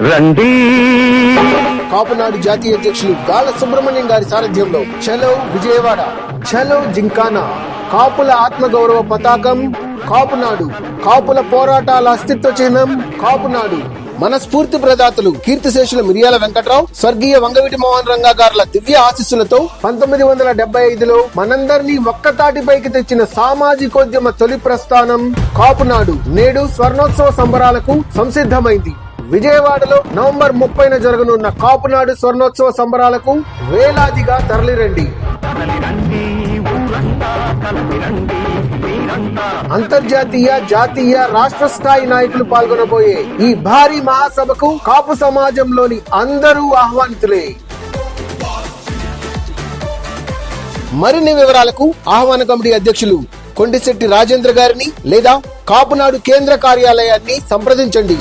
రండి. కాపునాడు జాతీయ అధ్యక్షులు గాల సుబ్రహ్మణ్యం గారి సారథ్యంలో చలో విజయవాడ, చలో జింకానా, కాపుల ఆత్మగౌరవ పతాకం కాపునాడు, కాపుల పోరాటాల అస్తిత్వ చిహ్నం కాపునాడు. మన స్ఫూర్తి ప్రదాతలు కీర్తిశేషులు మిరియాల వెంకట్రావు, స్వర్గీయ వంగవీటి మోహన్ రంగా గారుల దివ్య ఆశీస్సులతో 1975లో మనందరినీ ఒక్కతాటిపైకి తెచ్చిన సామాజికోద్యమ తొలి ప్రస్థానం కాపునాడు నేడు స్వర్ణోత్సవ సంబరాలకు సంసిద్ధమైంది. విజయవాడలో నవంబర్ 30న జరగనున్న కాపునాడు స్వర్ణోత్సవ సంబరాలకు వేలాదిగా తరలిరండి. అంతర్జాతీయ, జాతీయ, రాష్ట్ర స్థాయి నాయకులు పాల్గొనబోయే ఈ భారీ మహాసభకు కాపు సమాజంలోని అందరూ ఆహ్వానితులే. మరిన్ని వివరాలకు ఆహ్వాన కమిటీ అధ్యక్షులు కొండిశెట్టి రాజేంద్ర గారిని లేదా కాపునాడు కేంద్ర కార్యాలయాన్ని సంప్రదించండి.